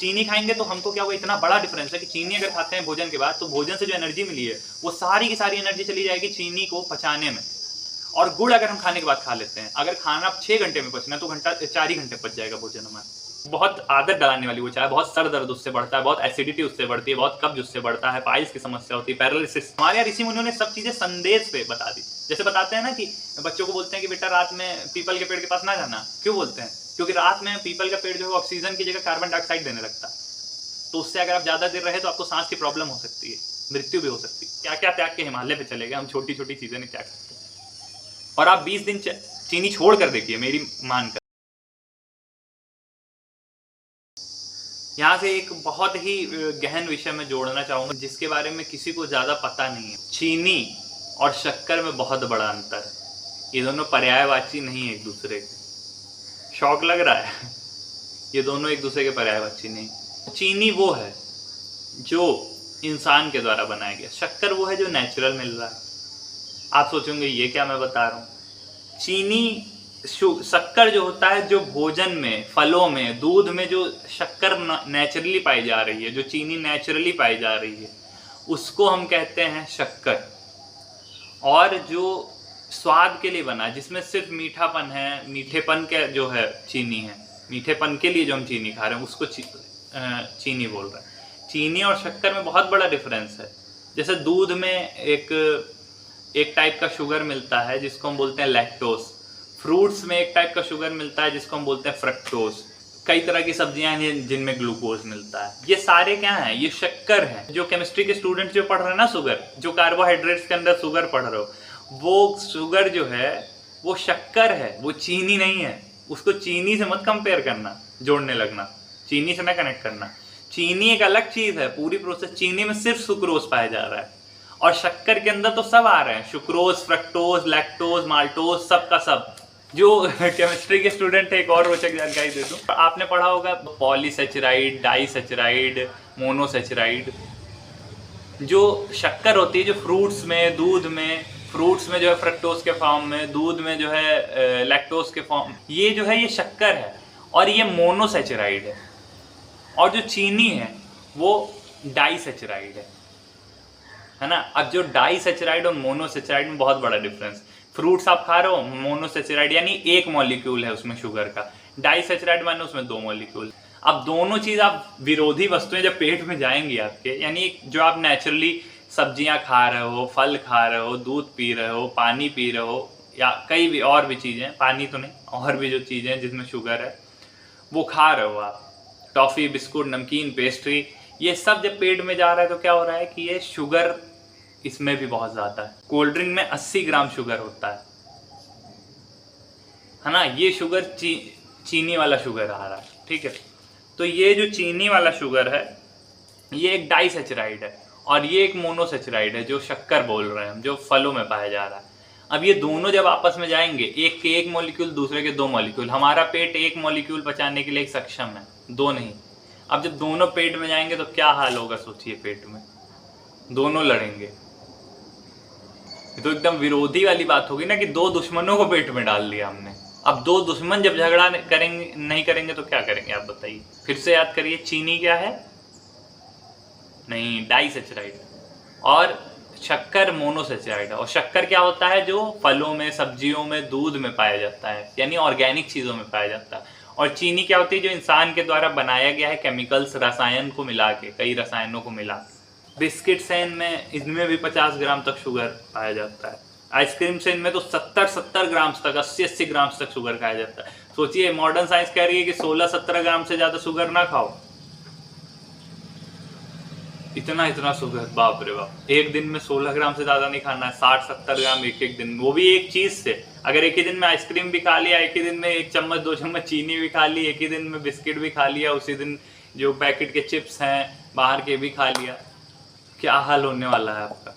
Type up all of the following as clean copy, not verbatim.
चीनी खाएंगे तो हमको क्या होगा, इतना बड़ा डिफरेंस है कि चीनी अगर खाते हैं भोजन के बाद तो भोजन से जो एनर्जी मिली है वो सारी की सारी एनर्जी चली जाएगी चीनी को पचाने में। और गुड़ अगर हम खाने के बाद खा लेते हैं, अगर खाना 6 घंटे में पचना है तो 4 ही घंटे पच जाएगा भोजन हमारा। बहुत आदत डालने वाली वो चाय, बहुत सर दर्द उससे बढ़ता है, बहुत एसिडिटी उससे बढ़ती है, बहुत कब्ज उससे बढ़ता है, पाइल्स की समस्या होती है, पैरालिसिस। हमारे यहाँ ऋषि मुनियों ने सब चीजें संदेश पे बता दी। जैसे बताते हैं ना कि बच्चों को बोलते हैं कि बेटा रात में पीपल के पेड़ के पास ना जाना। क्यों बोलते हैं? क्योंकि रात में पीपल का पेड़ जो है ऑक्सीजन की जगह कार्बन डाइऑक्साइड देने लगता है, तो उससे अगर आप ज्यादा देर रहे तो आपको सांस की प्रॉब्लम हो सकती है, मृत्यु भी हो सकती है। क्या क्या त्याग के हिमालय पे चले गए हम, छोटी छोटी चीजें नहीं त्याग सकते। और आप 20 दिन चीनी छोड़ कर देखिए, मेरी मानकर। यहाँ से एक बहुत ही गहन विषय में जोड़ना चाहूंगा जिसके बारे में किसी को ज्यादा पता नहीं है। चीनी और शक्कर में बहुत बड़ा अंतर है, ये दोनों पर्यायवाची नहीं है एक दूसरे के। शौक लग रहा है? ये दोनों एक दूसरे के पर्यायवाची नहीं। चीनी वो है जो इंसान के द्वारा बनाया गया, शक्कर वो है जो नेचुरल मिल रहा है। आप सोचेंगे ये क्या मैं बता रहा हूँ। चीनी शक्कर जो होता है, जो भोजन में, फलों में, दूध में जो शक्कर नेचुरली पाई जा रही है, जो चीनी नेचुरली पाई जा रही है, उसको हम कहते हैं शक्कर। और जो स्वाद के लिए बना, जिसमें सिर्फ मीठापन है, मीठेपन के जो है चीनी है, मीठेपन के लिए जो हम चीनी खा रहे हैं उसको चीनी बोल रहे हैं। चीनी और शक्कर में बहुत बड़ा डिफरेंस है। जैसे दूध में एक टाइप का शुगर मिलता है जिसको हम बोलते हैं लैक्टोस। फ्रूट्स में एक टाइप का शुगर मिलता है जिसको हम बोलते हैं फ्रक्टोज। कई तरह की सब्जियां हैं जिनमें ग्लूकोज मिलता है। ये सारे क्या हैं? ये शक्कर है। जो केमिस्ट्री के स्टूडेंट जो पढ़ रहे हैं ना शुगर, जो कार्बोहाइड्रेट्स के अंदर शुगर पढ़ रहे हो, वो शुगर जो है वो शक्कर है, वो चीनी नहीं है। उसको चीनी से मत कंपेयर करना, जोड़ने लगना, चीनी से ना कनेक्ट करना। चीनी एक अलग चीज है, पूरी प्रोसेस। चीनी में सिर्फ सुक्रोज पाया जा रहा है और शक्कर के अंदर तो सब आ रहे हैं, सुक्रोज, फ्रक्टोज, लैक्टोज, माल्टोज, सब का सब। जो केमिस्ट्री के स्टूडेंट है, एक और रोचक जानकारी दे दूं, आपने पढ़ा होगा पॉलीसेचराइड, डाइसेचराइड, मोनोसेचराइड। जो शक्कर होती है जो फ्रूट्स में, दूध में, फ्रूट्स में जो है फ्रक्टोज के फॉर्म में, दूध में जो है लैक्टोज के फॉर्म, ये जो है ये शक्कर है और ये मोनोसेचराइड है। और जो चीनी है वो डाइसेचराइड है ना। अब जो डाइसेचराइड और मोनोसेचराइड में बहुत बड़ा डिफरेंस। फ्रूट्स आप खा रहे हो, मोनोसेचराइड यानी एक मॉलिक्यूल है उसमें शुगर का, डाइसेचराइड माने उसमें 2 मॉलिक्यूल। अब दोनों चीज आप विरोधी वस्तुएं जब पेट में जाएंगी आपके, यानी जो आप नेचुरली सब्जियां खा रहे हो, फल खा रहे हो, दूध पी रहे हो, पानी पी रहे हो, या कई भी और भी चीजें, पानी तो नहीं, और भी जो चीजें जिसमें शुगर है वो खा रहे हो आप, टॉफी, बिस्कुट, नमकीन, पेस्ट्री, ये सब जब पेट में जा रहा है तो क्या हो रहा है कि ये शुगर इसमें भी बहुत ज्यादा है। कोल्ड ड्रिंक में 80 ग्राम शुगर होता है ना। ये शुगर चीनी वाला शुगर आ रहा है, ठीक है। तो ये जो चीनी वाला शुगर है ये एक डाइसेचराइड है और ये एक मोनोसेचराइड है जो शक्कर बोल रहे हैं हम, जो फलों में पाया जा रहा है। अब ये दोनों जब आपस में जाएंगे, एक के 1 मॉलिक्यूल, दूसरे के 2 मॉलिक्यूल, हमारा पेट 1 मॉलिक्यूल पचाने के लिए सक्षम है, 2 नहीं। अब जब दोनों पेट में जाएंगे तो क्या हाल होगा सोचिए, पेट में दोनों लड़ेंगे। तो एकदम विरोधी वाली बात होगी ना कि 2 दुश्मनों को पेट में डाल दिया हमने। अब 2 दुश्मन जब झगड़ा करेंगे नहीं करेंगे तो क्या करेंगे आप बताइए। फिर से याद करिए, चीनी क्या है? नहीं, डाइसेचराइड, और शक्कर मोनोसेचराइड है। और शक्कर क्या होता है? जो फलों में, सब्जियों में, दूध में पाया जाता है, यानी ऑर्गेनिक चीजों में पाया जाता है। और चीनी क्या होती है? जो इंसान के द्वारा बनाया गया है, केमिकल्स, रसायन को मिला के, कई रसायनों को मिला के। बिस्किट्स हैं इनमें, इनमें भी 50 ग्राम तक शुगर पाया जाता है। आइसक्रीम से इनमें तो 70 ग्राम तक, 80 ग्राम तक शुगर खाया जाता है। सोचिए, मॉडर्न साइंस कह रही है कि 16-17 ग्राम से ज्यादा शुगर ना खाओ। इतना शुगर, बाप रे बाप। एक दिन में 16 ग्राम से ज्यादा नहीं खाना है, 60-70 ग्राम एक दिन, वो भी एक चीज से। अगर एक ही दिन में आइसक्रीम भी खा लिया, एक ही दिन में 1 चम्मच 2 चम्मच चीनी भी खा ली, एक ही दिन में बिस्किट भी खा लिया, उसी दिन जो पैकेट के चिप्स हैं बाहर के भी खा लिया, क्या हाल होने वाला है आपका।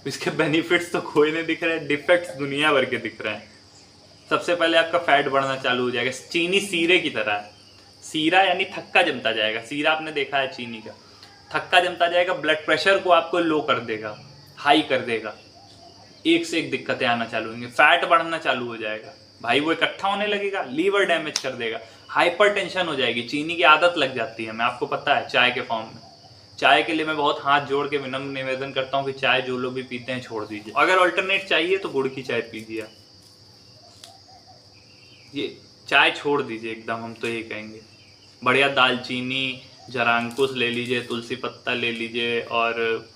इसके बेनिफिट्स तो कोई नहीं दिख रहे, डिफेक्ट्स दुनिया भर के दिख रहे हैं। सबसे पहले आपका फैट बढ़ना चालू हो जाएगा। चीनी सीरे की तरह है। सीरा यानी थक्का जमता जाएगा। सीरा आपने देखा है चीनी का, थक्का जमता जाएगा, ब्लड प्रेशर को आपको लो कर देगा, हाई कर देगा, एक से एक दिक्कतें आना चालू होंगी, फैट बढ़ना चालू हो जाएगा भाई, वो इकट्ठा होने लगेगा, लीवर डैमेज कर देगा, हाइपर टेंशन हो जाएगी, चीनी की आदत लग जाती है, मैं आपको पता है, चाय के फॉर्म में। चाय के लिए मैं बहुत हाथ जोड़ के विनम्र निवेदन करता हूँ कि चाय जो लोग भी पीते हैं छोड़ दीजिए। अगर अल्टरनेट चाहिए तो गुड़ की चाय पीजिए, ये चाय छोड़ दीजिए एकदम, हम तो यही कहेंगे। बढ़िया दालचीनी, जरांकुश ले लीजिए, तुलसी पत्ता ले लीजिए, और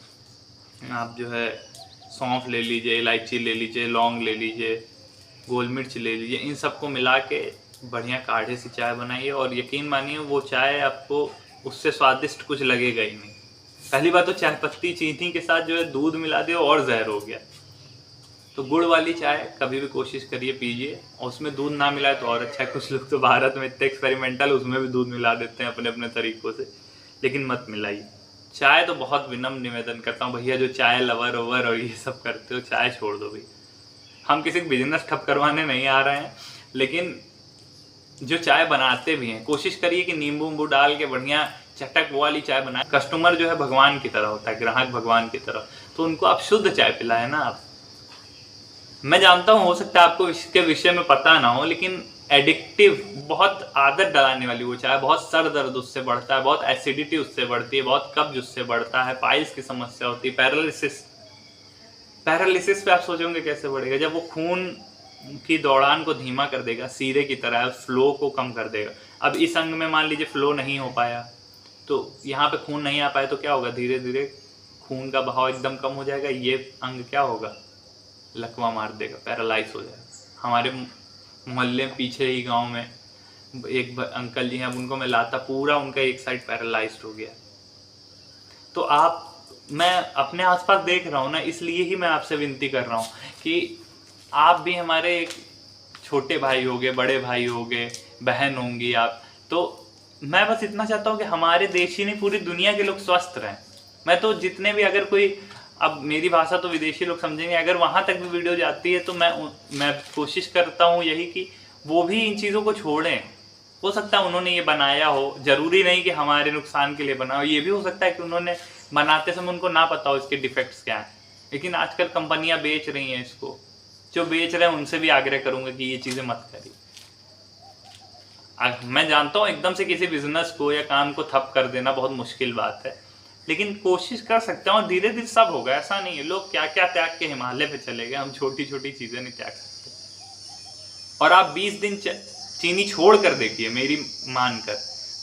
आप जो है सौंफ ले लीजिए, इलायची ले लीजिए, लौंग ले लीजिए, गोल मिर्च ले लीजिए, इन सबको मिला के बढ़िया काढ़े सी चाय बनाइए, और यकीन मानिए वो चाय आपको उससे स्वादिष्ट कुछ लगेगा ही नहीं। पहली बात तो चाय पत्ती चीनी के साथ जो है दूध मिला दिया और जहर हो गया। तो गुड़ वाली चाय कभी भी कोशिश करिए पीजिए, और उसमें दूध ना मिलाए तो और अच्छा है। कुछ लोग तो भारत में इतने एक्सपेरिमेंटल, उसमें भी दूध मिला देते हैं अपने अपने तरीकों से, लेकिन मत मिलाइए। चाय तो बहुत विनम्र निवेदन करता हूँ भैया, जो चाय लवर ओवर और ये सब करते हो, चाय छोड़ दो भाई। हम किसी का बिजनेस ठप करवाने नहीं आ रहे हैं, लेकिन जो चाय बनाते भी हैं कोशिश करिए कि नींबू उम्बू डाल के बढ़िया चटक वाली चाय बनाए। कस्टमर जो है भगवान की तरह होता है, ग्राहक भगवान की तरह, तो उनको आप शुद्ध चाय पिलाए ना। आप, मैं जानता हूँ हो सकता है आपको इसके विषय में पता ना हो, लेकिन एडिक्टिव, बहुत आदत डलाने वाली वो चाय, बहुत सर दर्द उससे बढ़ता है, बहुत एसिडिटी उससे बढ़ती है, बहुत कब्ज उससे बढ़ता है, पाइल्स की समस्या होती है, पैरालिसिस पे आप सोचोगे कैसे बढ़ेगा, जब वो खून की दौड़ान को धीमा कर देगा, सीरे की तरह फ्लो को कम कर देगा। अब इस अंग में मान लीजिए फ्लो नहीं हो पाया, तो यहाँ पे खून नहीं आ पाया तो क्या होगा, धीरे धीरे खून का बहाव एकदम कम हो जाएगा, ये अंग क्या होगा, लकवा मार देगा, पैरालाइज हो जाएगा। हमारे मोहल्ले पीछे ही गांव में एक अंकल जी हैं, अब उनको मैं लाता, पूरा उनका एक साइड पैरालाइज्ड हो गया। तो आप, मैं अपने आसपास देख रहा हूँ ना, इसलिए ही मैं आपसे विनती कर रहा हूँ कि आप भी हमारे एक छोटे भाई होगे, बड़े भाई होगे, बहन होंगी आप, तो मैं बस इतना चाहता हूँ कि हमारे देश ही नहीं पूरी दुनिया के लोग स्वस्थ रहें। मैं तो जितने भी, अगर कोई, अब मेरी भाषा तो विदेशी लोग समझेंगे, अगर वहाँ तक भी वीडियो जाती है तो मैं कोशिश करता हूँ यही कि वो भी इन चीज़ों को छोड़ें। हो सकता है उन्होंने ये बनाया हो, जरूरी नहीं कि हमारे नुकसान के लिए बना हो, ये भी हो सकता है कि उन्होंने बनाते समय उनको ना पता हो इसके डिफेक्ट्स क्या हैं, लेकिन आजकल कंपनियां बेच रही हैं इसको। जो बेच रहे हैं उनसे भी आग्रह करूंगा कि ये चीज़ें मत करिए। मैं जानता हूँ एकदम से किसी बिजनेस को या काम को ठप कर देना बहुत मुश्किल बात है, लेकिन कोशिश कर सकते हैं, और धीरे धीरे सब होगा। ऐसा नहीं है, लोग क्या क्या त्याग के हिमालय पे चले गए, हम छोटी छोटी चीज़ें नहीं त्याग सकते। और आप 20 दिन चीनी छोड़ कर देखिए मेरी मानकर,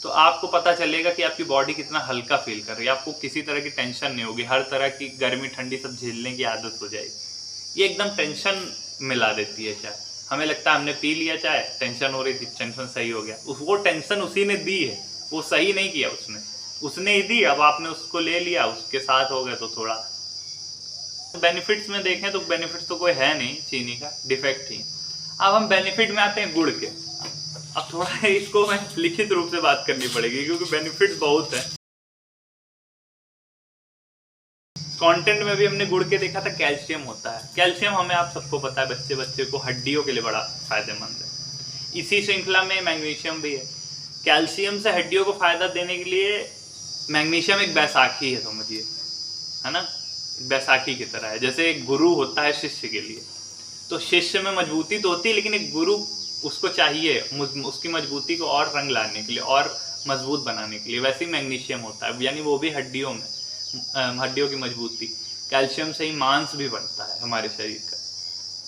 तो आपको पता चलेगा कि आपकी बॉडी कितना हल्का फील कर रही है, आपको किसी तरह की टेंशन नहीं होगी, हर तरह की गर्मी ठंडी सब झेलने की आदत हो जाएगी। ये एकदम टेंशन मिला देती है चाय। हमें लगता है हमने पी लिया चाय, टेंशन हो रही थी, टेंशन सही हो गया, वो टेंशन उसी ने दी है, वो सही नहीं किया उसने ही दी, अब आपने उसको ले लिया, उसके साथ हो गए, तो थोड़ा बेनिफिट्स में देखें तो बेनिफिट्स तो कोई है नहीं चीनी का, डिफेक्ट ही। अब हम बेनिफिट में आते हैं गुड़ के। अब थोड़ा इसको मैं लिखित रूप से बात करनी पड़ेगी क्योंकि बेनिफिट्स बहुत है। कंटेंट में भी हमने गुड़ के देखा था कैल्शियम होता है। कैल्शियम हमें, आप सबको पता है, बच्चे को हड्डियों के लिए बड़ा फायदेमंद है। इसी श्रृंखला में मैग्नीशियम भी है। कैल्शियम से हड्डियों को फायदा देने के लिए मैग्नीशियम एक बैसाखी है, समझिए, है ना, बैसाखी की तरह है। जैसे एक गुरु होता है शिष्य के लिए, तो शिष्य में मजबूती तो होती है, लेकिन एक गुरु उसको चाहिए उसकी मजबूती को और रंग लाने के लिए और मजबूत बनाने के लिए। वैसे ही मैग्नीशियम होता है, यानी वो भी हड्डियों में, हड्डियों की मजबूती। कैल्शियम से ही मांस भी बनता है हमारे शरीर का,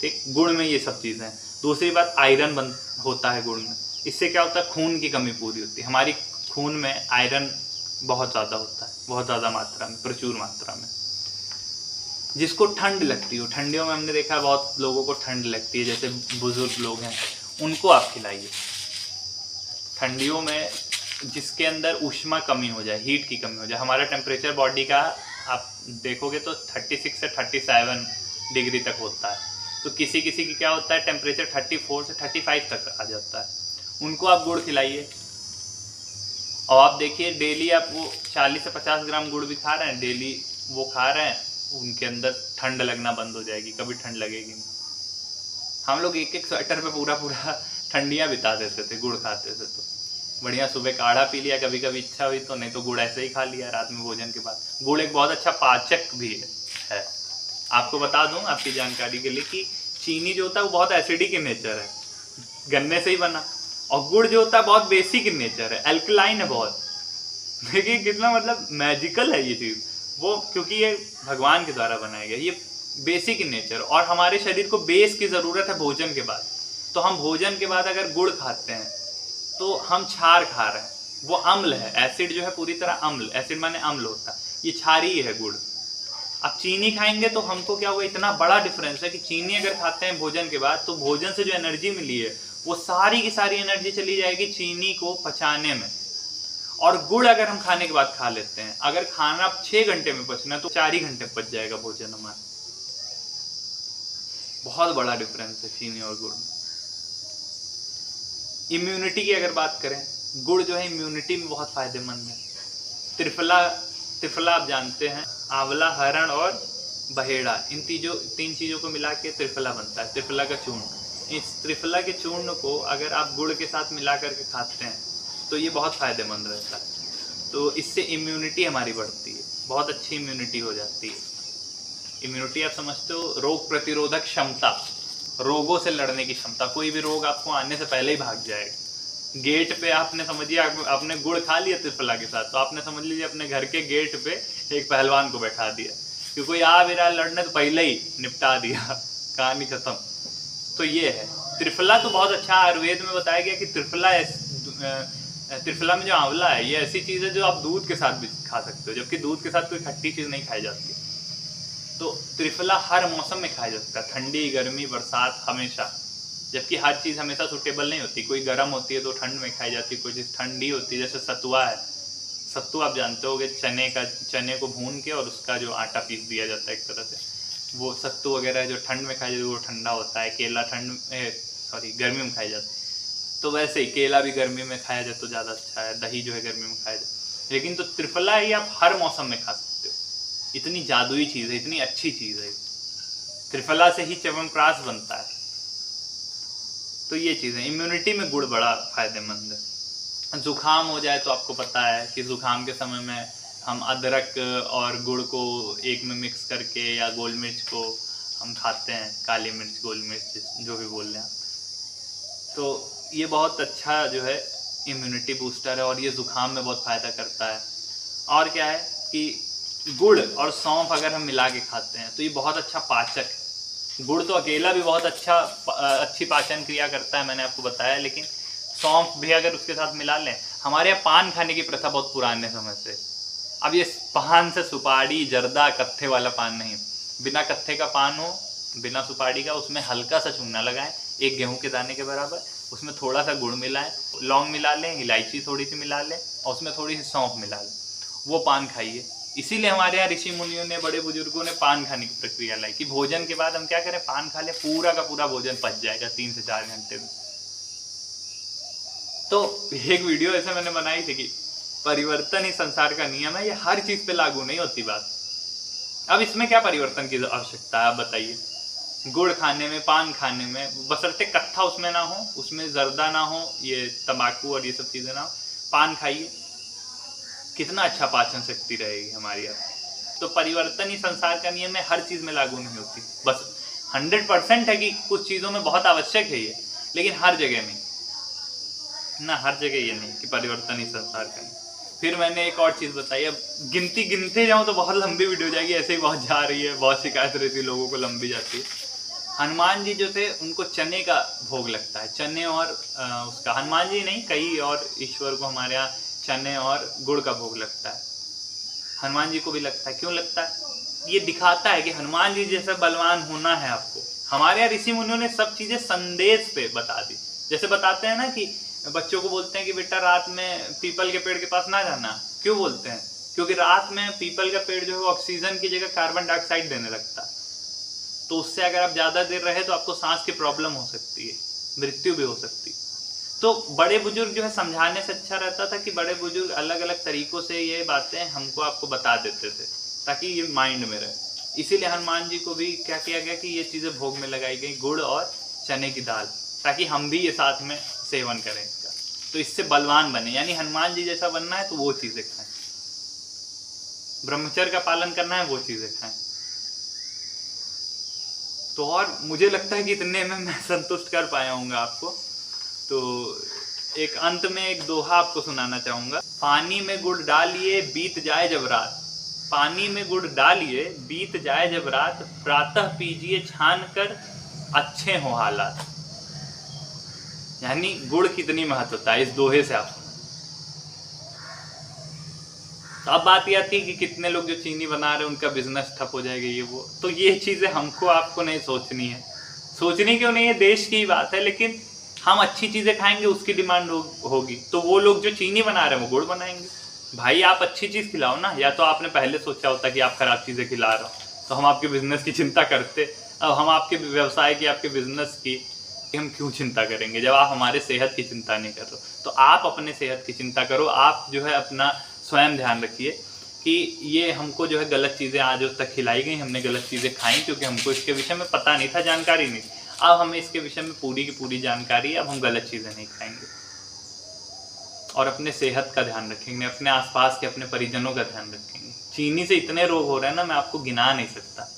ठीक। गुड़ में ये सब चीज़ें हैं। दूसरी बात, आयरन होता है गुड़ में। इससे क्या होता है, खून की कमी पूरी होती है। हमारी खून में आयरन बहुत ज़्यादा होता है, बहुत ज़्यादा मात्रा में, प्रचुर मात्रा में। जिसको ठंड लगती हो, ठंडियों में हमने देखा बहुत लोगों को ठंड लगती है, जैसे बुजुर्ग लोग हैं, उनको आप खिलाइए ठंडियों में, जिसके अंदर ऊष्मा कमी हो जाए, हीट की कमी हो जाए। हमारा टेम्परेचर बॉडी का आप देखोगे तो 36 से 37 डिग्री तक होता है, तो किसी किसी की क्या होता है, टेम्परेचर 34 से 35 तक आ जाता है। उनको आप गुड़ खिलाइए, और आप देखिए डेली आप वो 40 से 50 ग्राम गुड़ भी खा रहे हैं, डेली वो खा रहे हैं, उनके अंदर ठंड लगना बंद हो जाएगी, कभी ठंड लगेगी नहीं। हम लोग एक एक स्वेटर पे पूरा ठंडियाँ बिता देते थे गुड़ खाते थे, तो बढ़िया सुबह काढ़ा पी लिया, कभी कभी इच्छा हुई तो, नहीं तो गुड़ ऐसे ही खा लिया रात में भोजन के बाद। गुड़ एक बहुत अच्छा पाचक भी है। आपको बता दूं आपकी जानकारी के लिए कि चीनी जो होता है वो बहुत एसिडिक in नेचर है, गन्ने से ही बना, और गुड़ जो होता है बहुत बेसिक इन नेचर है, एल्कलाइन है बहुत। देखिए कितना मतलब मैजिकल है ये चीज, वो क्योंकि ये भगवान के द्वारा बनाया गया, ये बेसिक इन नेचर। और हमारे शरीर को बेस की जरूरत है भोजन के बाद, तो हम भोजन के बाद अगर गुड़ खाते हैं तो हम क्षार खा रहे हैं, वो अम्ल है, एसिड जो है पूरी तरह अम्ल, एसिड माने अम्ल होता है, ये क्षारीय है गुड़। अब चीनी खाएंगे तो हमको क्या होगा, इतना बड़ा डिफरेंस है कि चीनी अगर खाते हैं भोजन के बाद तो भोजन से जो एनर्जी मिली है वो सारी की सारी एनर्जी चली जाएगी चीनी को पचाने में। और गुड़ अगर हम खाने के बाद खा लेते हैं, अगर खाना 6 घंटे में पचना तो 4 ही घंटे में पच जाएगा भोजन हमारा। बहुत बड़ा डिफरेंस है चीनी और गुड़ में। इम्यूनिटी की अगर बात करें, गुड़ जो है इम्यूनिटी में बहुत फायदेमंद है। त्रिफला आप जानते हैं, आंवला, हरण और बहेड़ा, इन 3 चीजों को मिला के त्रिफला बनता है, त्रिफला का चूर्ण। इस त्रिफला के चूर्ण को अगर आप गुड़ के साथ मिला करके खाते हैं तो ये बहुत फायदेमंद रहता है। तो इससे इम्यूनिटी हमारी बढ़ती है, बहुत अच्छी इम्यूनिटी हो जाती है। इम्यूनिटी आप समझते हो, रोग प्रतिरोधक क्षमता, रोगों से लड़ने की क्षमता। कोई भी रोग आपको आने से पहले ही भाग जाएगा। गेट पे आपने समझिए आपने गुड़ खा लिया त्रिफला के साथ, तो आपने समझ लीजिए अपने घर के गेट पे एक पहलवान को बैठा दिया कि कोई आ भी रहा लड़ने तो पहले ही निपटा दिया, कहानी खत्म। तो ये है त्रिफला। तो बहुत अच्छा आयुर्वेद में बताया गया कि त्रिफला में जो आंवला है ये ऐसी चीज है जो आप दूध के साथ भी खा सकते हो, जबकि दूध के साथ कोई खट्टी चीज नहीं खाई जाती। तो त्रिफला हर मौसम में खाया जा सकता है, ठंडी, गर्मी, बरसात, हमेशा। जबकि हर चीज हमेशा सुटेबल नहीं होती, कोई गर्म होती है तो ठंड में खाई जाती है, कोई चीज ठंडी होती है। जैसे सतुआ है, सत्तू आप जानते होगे, चने को भून के और उसका जो आटा पीस दिया जाता है एक तरह से, वो सत्तू वगैरह जो ठंड में खाया जाता है वो ठंडा होता है। केला गर्मी में खाया जाता है, तो वैसे ही केला भी गर्मी में खाया जाए तो ज़्यादा अच्छा है। दही जो है गर्मी में खाया जाए, लेकिन तो त्रिफला ही आप हर मौसम में खा सकते हो। इतनी जादुई चीज़ है, इतनी अच्छी चीज़ है। त्रिफला से ही च्यवनप्राश बनता है। तो ये चीज़ है, इम्यूनिटी में गुड़ बड़ा फायदेमंद है। जुकाम हो जाए तो आपको पता है कि जुकाम के समय में हम अदरक और गुड़ को एक में मिक्स करके, या गोल मिर्च को हम खाते हैं, काली मिर्च, गोल मिर्च जो भी बोल रहे हैं। तो ये बहुत अच्छा जो है इम्यूनिटी बूस्टर है, और ये जुकाम में बहुत फ़ायदा करता है। और क्या है कि गुड़ और सौंफ अगर हम मिला के खाते हैं तो ये बहुत अच्छा पाचक है। गुड़ तो अकेला भी बहुत अच्छी पाचन क्रिया करता है, मैंने आपको बताया, लेकिन सौंफ भी अगर उसके साथ मिला लें। हमारे यहाँ पान खाने की प्रथा बहुत पुराने समय से। अब ये पान से सुपारी, जर्दा, कत्थे वाला पान नहीं, बिना कत्थे का पान हो, बिना सुपारी का, उसमें हल्का सा चूना लगाएं, एक गेहूं के दाने के बराबर, उसमें थोड़ा सा गुड़ मिलाएं, लौंग मिला लें, इलायची थोड़ी सी मिला लें, और उसमें थोड़ी सी सौंफ मिला लें, वो पान खाइए। इसीलिए हमारे यहाँ ऋषि मुनियों ने, बड़े बुजुर्गों ने पान खाने की प्रक्रिया लाई कि भोजन के बाद हम क्या करें, पान खा लें, पूरा का पूरा भोजन पच जाएगा 3 से 4 घंटे में। तो एक वीडियो ऐसे मैंने बनाई थी कि परिवर्तन ही संसार का नियम है, ये हर चीज पे लागू नहीं होती बात। अब इसमें क्या परिवर्तन की आवश्यकता है, आप बताइए। गुड़ खाने में, पान खाने में, बशर्ते कत्था उसमें ना हो, उसमें जर्दा ना हो, ये तंबाकू और ये सब चीजें ना हो, पान खाइए, कितना अच्छा पाचन शक्ति रहेगी हमारी। यहाँ तो परिवर्तन ही संसार का नियम है, हर चीज में लागू नहीं होती। बस 100% है कि कुछ चीजों में बहुत आवश्यक है ये, लेकिन हर जगह नहीं ना, हर जगह ये नहीं कि परिवर्तन ही संसार का नहीं। फिर मैंने एक और चीज बताई, अब गिनते जाऊं तो बहुत लंबी वीडियो जाएगी, ऐसे ही बहुत जा रही है, बहुत शिकायत रहती है लोगों को, लंबी जाती है। हनुमान जी जो थे उनको चने का भोग लगता है, चने और उसका, हनुमान जी नहीं, कई और ईश्वर को हमारे यहाँ चने और गुड़ का भोग लगता है। हनुमान जी को भी लगता है, क्यों लगता है? ये दिखाता है कि हनुमान जी जैसा बलवान होना है आपको। हमारे यहाँ ऋषि मुनियों ने सब चीजें संदेश पे बता दी। जैसे बताते हैं ना कि बच्चों को बोलते हैं कि बेटा रात में पीपल के पेड़ के पास ना जाना, क्यों बोलते हैं? क्योंकि रात में पीपल का पेड़ जो है ऑक्सीजन की जगह कार्बन डाइऑक्साइड देने लगता है, तो उससे अगर आप ज्यादा देर रहे तो आपको सांस की प्रॉब्लम हो सकती है, मृत्यु भी हो सकती है। तो बड़े बुजुर्ग जो है समझाने से अच्छा रहता था कि बड़े बुजुर्ग अलग अलग तरीकों से ये बातें हमको आपको बता देते थे ताकि ये माइंड में रहे। इसीलिए हनुमान जी को भी क्या किया गया कि ये चीजें भोग में लगाई गई, गुड़ और चने की दाल, ताकि हम भी ये साथ में सेवन करें इसका, तो इससे बलवान बने। यानी हनुमान जी जैसा बनना है तो वो चीजें खाएं, ब्रह्मचर्य का पालन करना है वो चीजें खाएं। तो और मुझे लगता है कि इतने में मैं संतुष्ट कर पाया हूँगा आपको। तो एक अंत में एक दोहा आपको सुनाना चाहूंगा। पानी में गुड़ डालिए बीत जाए जब रात, पानी में गुड़ डालिए बीत जाए जब रात, प्रातः पीजिए छान कर अच्छे हो हालात। यानी गुड़ कितनी महत्वता है इस दोहे से आप। तो अब बात यह आती है कि कितने लोग जो चीनी बना रहे हैं उनका बिजनेस ठप हो जाएगा, ये वो। तो ये चीजें हमको आपको नहीं सोचनी है। सोचनी क्यों नहीं है, देश की बात है, लेकिन हम अच्छी चीजें खाएंगे उसकी डिमांड होगी। तो वो लोग जो चीनी बना रहे हैं वो गुड़ बनाएंगे। भाई आप अच्छी चीज खिलाओ ना, या तो आपने पहले सोचा होता कि आप खराब चीजें खिला रहे हो तो हम आपके बिजनेस की चिंता करते। अब हम आपके व्यवसाय की, आपके बिजनेस की हम क्यों चिंता करेंगे जब आप हमारे सेहत की चिंता नहीं कर रहे हो। तो आप अपने सेहत की चिंता करो। आप जो है अपना स्वयं ध्यान रखिए कि ये हमको जो है गलत चीज़ें आज तक खिलाई गई, हमने गलत चीज़ें खाई क्योंकि हमको इसके विषय में पता नहीं था, जानकारी नहीं थी। अब हमें इसके विषय में पूरी की पूरी जानकारी है, अब हम गलत चीज़ें नहीं खाएंगे और अपने सेहत का ध्यान रखेंगे, अपने आसपास के अपने परिजनों का ध्यान रखेंगे। चीनी से इतने रोग हो रहे हैं ना, मैं आपको गिना नहीं सकता,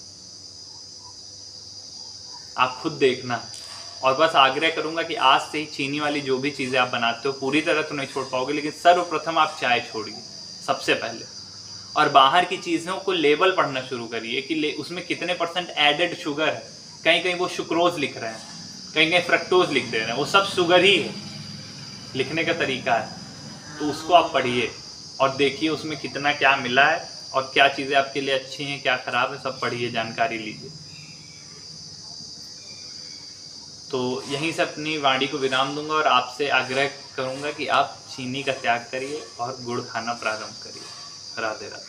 आप खुद देखना। और बस आग्रह करूंगा कि आज से ही चीनी वाली जो भी चीज़ें आप बनाते हो, पूरी तरह तो नहीं छोड़ पाओगे, लेकिन सर्वप्रथम आप चाय छोड़िए सबसे पहले। और बाहर की चीज़ों को लेबल पढ़ना शुरू करिए कि उसमें कितने % एडेड शुगर है। कहीं कहीं वो सुक्रोज लिख रहे हैं, कहीं कहीं फ्रक्टोज लिख दे रहे हैं, वो सब शुगर ही है, लिखने का तरीका है। तो उसको आप पढ़िए और देखिए उसमें कितना क्या मिला है और क्या चीज़ें आपके लिए अच्छी हैं, क्या खराब है, सब पढ़िए, जानकारी लीजिए। तो यहीं से अपनी वाणी को विराम दूंगा और आपसे आग्रह करूंगा कि आप चीनी का त्याग करिए और गुड़ खाना प्रारंभ करिए। राधे राधे।